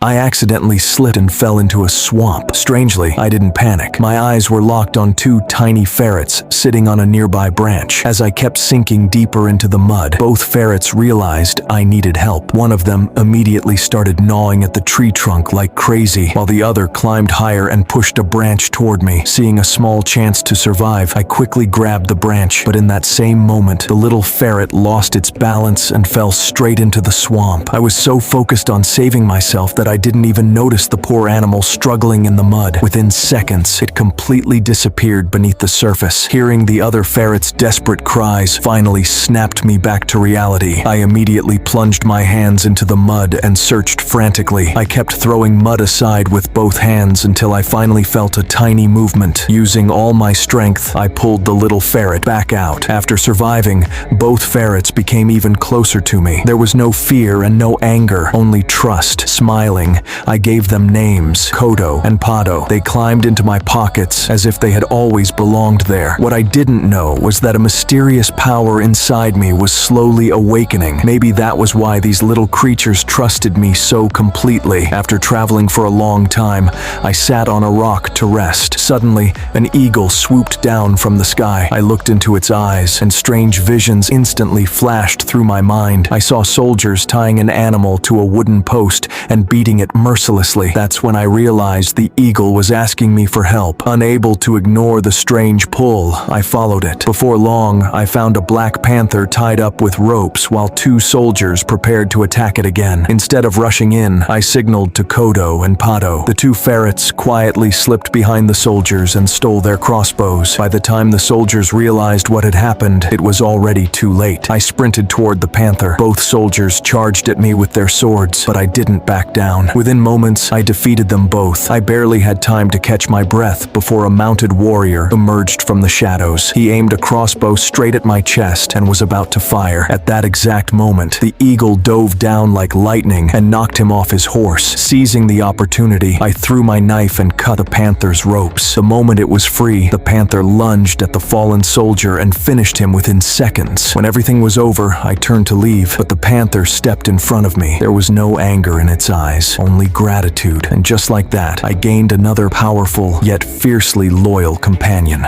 I accidentally slipped and fell into a swamp. Strangely, I didn't panic. My eyes were locked on two tiny ferrets sitting on a nearby branch. As I kept sinking deeper into the mud, both ferrets realized I needed help. One of them immediately started gnawing at the tree trunk like crazy, while the other climbed higher and pushed a branch toward me. Seeing a small chance to survive, I quickly grabbed the branch, but in that same moment, the little ferret lost its balance and fell straight into the swamp. I was so focused on saving myself that I didn't even notice the poor animal struggling in the mud. Within seconds, it completely disappeared beneath the surface. Hearing the other ferret's desperate cries finally snapped me back to reality. I immediately plunged my hands into the mud and searched frantically. I kept throwing mud aside with both hands until I finally felt a tiny movement. Using all my strength, I pulled the little ferret back out. After surviving, both ferrets became even closer to me. There was no fear and no anger, only trust. Smiling, I gave them names, Kodo and Pado. They climbed into my pockets as if they had always belonged there. What I didn't know was that a mysterious power inside me was slowly awakening. Maybe that was why these little creatures trusted me so completely. After traveling for a long time, I sat on a rock to rest. Suddenly, an eagle swooped down from the sky. I looked into its eyes, and strange visions instantly flashed through my mind. I saw soldiers tying an animal to a wooden post and beating it mercilessly. That's when I realized the eagle was asking me for help. Unable to ignore the strange pull, I followed it. Before long, I found a black panther tied up with ropes while two soldiers prepared to attack it again. Instead of rushing in, I signaled to Kodo and Pado. The two ferrets quietly slipped behind the soldiers and stole their crossbows. By the time the soldiers realized what had happened, it was already too late. I sprinted toward the panther. Both soldiers charged at me with their swords, but I didn't back down. Within moments, I defeated them both. I barely had time to catch my breath before a mounted warrior emerged from the shadows. He aimed a crossbow straight at my chest and was about to fire. At that exact moment, the eagle dove down like lightning and knocked him off his horse. Seizing the opportunity, I threw my knife and cut the panther's ropes. The moment it was free, the panther lunged at the fallen soldier and finished him within seconds. When everything was over, I turned to leave, but the panther stepped in front of me. There was no anger in its eyes, only gratitude. And just like that, I gained another powerful yet fiercely loyal companion.